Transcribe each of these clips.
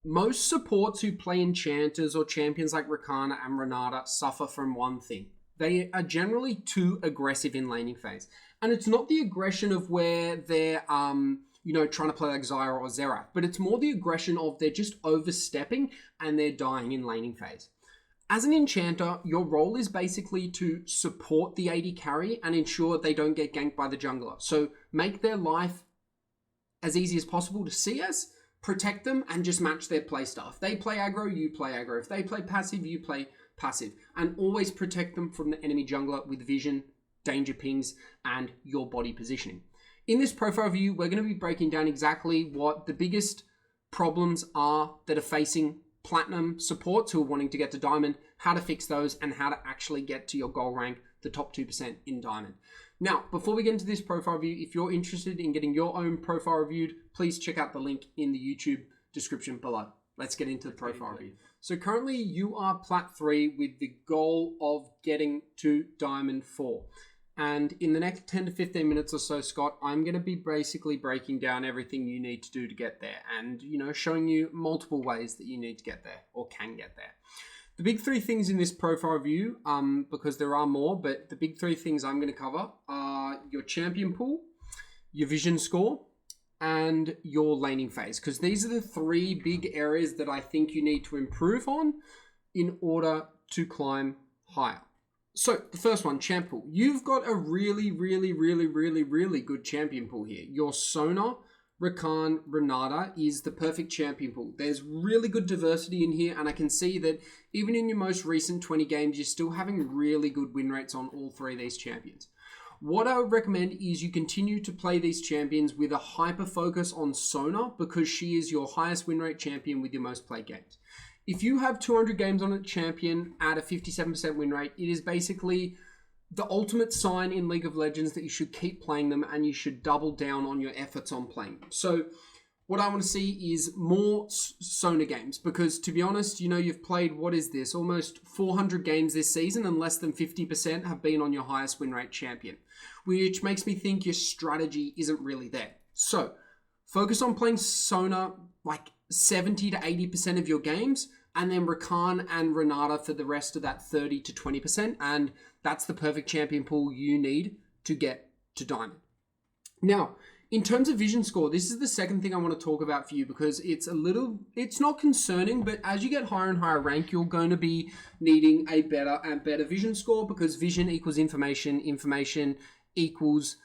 Most supports who play enchanters or champions like Rakana and Renata suffer from one thing. They are generally too aggressive in laning phase. And it's not the aggression of where they're trying to play like Zyra or Xerath, but it's more the aggression of they're just overstepping and they're dying in laning phase. As an enchanter, your role is basically to support the AD carry and ensure they don't get ganked by the jungler. So make their life as easy as possible to CS, protect them, and just match their playstyle. If they play aggro, you play aggro. If they play passive, you play passive. And always protect them from the enemy jungler with vision, danger pings, and your body positioning. In this profile view, we're going to be breaking down exactly what the biggest problems are that are facing platinum supports who are wanting to get to diamond, how to fix those, and how to actually get to your goal rank, the top 2% in diamond. Now, before we get into this profile review, if you're interested in getting your own profile reviewed, please check out the link in the YouTube description below. Let's get into the profile review. So currently you are plat 3 with the goal of getting to diamond 4. And in the next 10 to 15 minutes or so, Scott, I'm going to be basically breaking down everything you need to do to get there and, showing you multiple ways that you need to get there or can get there. The big 3 things in this profile review, because there are more, but the big 3 things I'm going to cover are your champion pool, your vision score, and your laning phase, because these are the 3 big areas that I think you need to improve on in order to climb higher. So the first one, champ pool. You've got a really good champion pool here. Your Sona, Rakan, Renata is the perfect champion pool. There's really good diversity in here, and I can see that even in your most recent 20 games, you're still having really good win rates on all 3 of these champions. What I would recommend is you continue to play these champions with a hyper focus on Sona, because she is your highest win rate champion with your most played games. If you have 200 games on a champion at a 57% win rate, it is basically the ultimate sign in League of Legends that you should keep playing them and you should double down on your efforts on playing them. So what I want to see is more Sona games, because to be honest, you've played, what is this, almost 400 games this season, and less than 50% have been on your highest win rate champion, which makes me think your strategy isn't really there. So focus on playing Sona like 70 to 80% of your games, and then Rakan and Renata for the rest of that 30 to 20%, and that's the perfect champion pool you need to get to diamond. Now, in terms of vision score, this is the second thing I want to talk about for you, because it's not concerning, but as you get higher and higher rank, you're going to be needing a better and better vision score, because vision equals information, information equals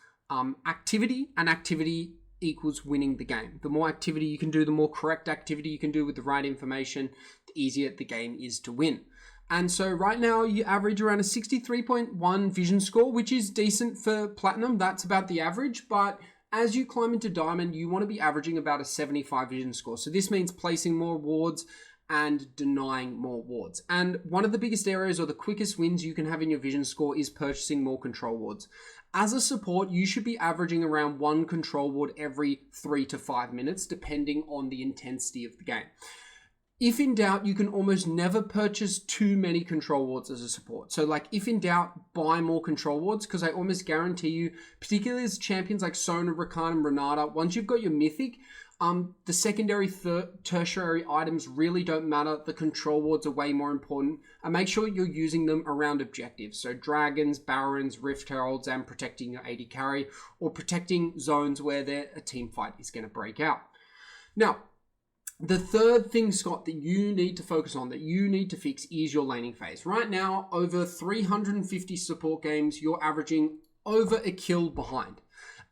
activity, and activity equals winning the game. The more activity you can do, the more correct activity you can do with the right information, the easier the game is to win. And so right now you average around a 63.1 vision score, which is decent for platinum. That's about the average. But as you climb into diamond, you want to be averaging about a 75 vision score. So this means placing more wards and denying more wards. And one of the biggest areas or the quickest wins you can have in your vision score is purchasing more control wards. As a support, you should be averaging around 1 control ward every 3 to 5 minutes, depending on the intensity of the game. If in doubt, you can almost never purchase too many control wards as a support. So like, if in doubt, buy more control wards, because I almost guarantee you, particularly as champions like Sona, Rakan, and Renata, once you've got your mythic, the secondary, tertiary items really don't matter. The control wards are way more important, and make sure you're using them around objectives. So dragons, barons, rift heralds, and protecting your AD carry, or protecting zones where a team fight is going to break out. Now, the third thing, Scott, that you need to focus on, that you need to fix, is your laning phase. Right now, over 350 support games, you're averaging over a kill behind.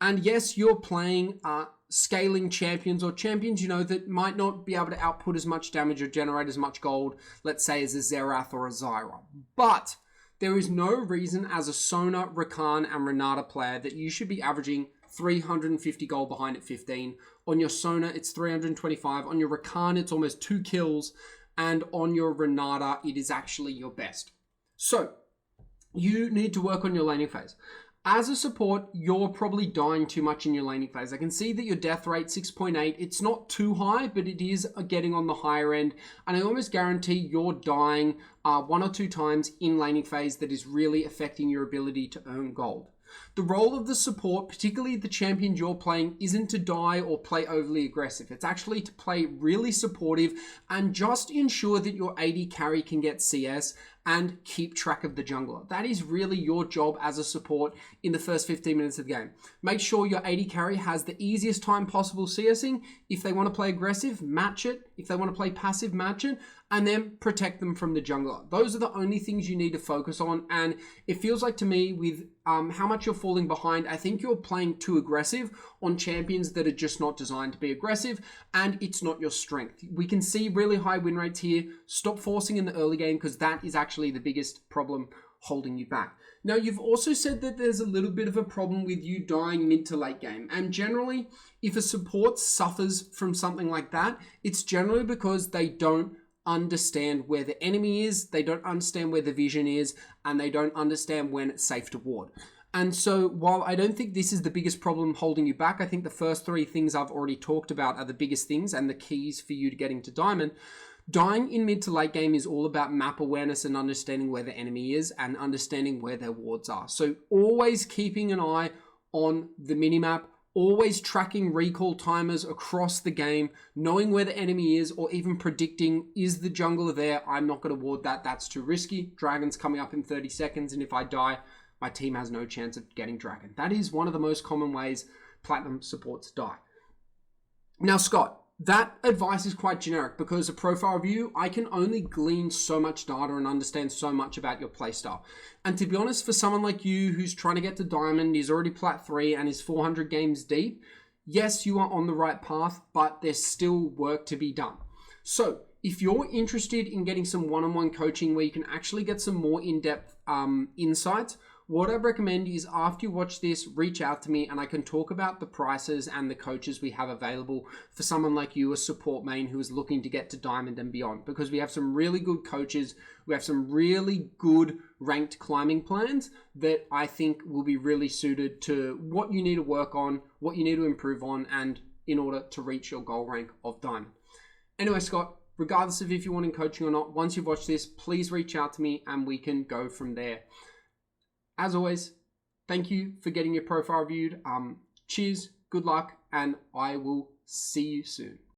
And yes, you're playing scaling champions, or champions, that might not be able to output as much damage or generate as much gold, let's say as a Xerath or a Zyra. But there is no reason as a Sona, Rakan, and Renata player that you should be averaging 350 gold behind at 15. On your Sona, it's 325. On your Rakan, it's almost 2 kills. And on your Renata, it is actually your best. So, you need to work on your laning phase. As a support, you're probably dying too much in your laning phase. I can see that your death rate, 6.8, it's not too high, but it is getting on the higher end. And I almost guarantee you're dying 1 or 2 times in laning phase that is really affecting your ability to earn gold. The role of the support, particularly the champions you're playing, isn't to die or play overly aggressive. It's actually to play really supportive and just ensure that your AD carry can get CS and keep track of the jungler. That is really your job as a support in the first 15 minutes of the game. Make sure your AD carry has the easiest time possible CSing. If they want to play aggressive, match it. If they want to play passive, match it. And then protect them from the jungler. Those are the only things you need to focus on. And it feels like to me with how much you're falling behind, I think you're playing too aggressive on champions that are just not designed to be aggressive, and it's not your strength. We can see really high win rates here. Stop forcing in the early game, because that is actually the biggest problem holding you back. Now, you've also said that there's a little bit of a problem with you dying mid to late game. And generally, if a support suffers from something like that, it's generally because they don't understand where the enemy is, they don't understand where the vision is, and they don't understand when it's safe to ward. And so while I don't think this is the biggest problem holding you back, I think the first three things I've already talked about are the biggest things and the keys for you to getting to Diamond. Dying in mid to late game is all about map awareness and understanding where the enemy is and understanding where their wards are. So always keeping an eye on the minimap, always tracking recall timers across the game, knowing where the enemy is, or even predicting, is the jungler there? I'm not going to ward that. That's too risky. Dragon's coming up in 30 seconds, and if I die, my team has no chance of getting Dragon. That is one of the most common ways Platinum supports die. Now, Scott, that advice is quite generic because a profile review, I can only glean so much data and understand so much about your playstyle. And to be honest, for someone like you who's trying to get to Diamond, is already Plat 3 and is 400 games deep, yes, you are on the right path, but there's still work to be done. So if you're interested in getting some one-on-one coaching where you can actually get some more in-depth insights, what I recommend is after you watch this, reach out to me and I can talk about the prices and the coaches we have available for someone like you, a support main who is looking to get to Diamond and beyond, because we have some really good coaches. We have some really good ranked climbing plans that I think will be really suited to what you need to work on, what you need to improve on, and in order to reach your goal rank of Diamond. Anyway, Scott, regardless of if you're wanting coaching or not, once you've watched this, please reach out to me and we can go from there. As always, thank you for getting your profile reviewed. Cheers, good luck, and I will see you soon.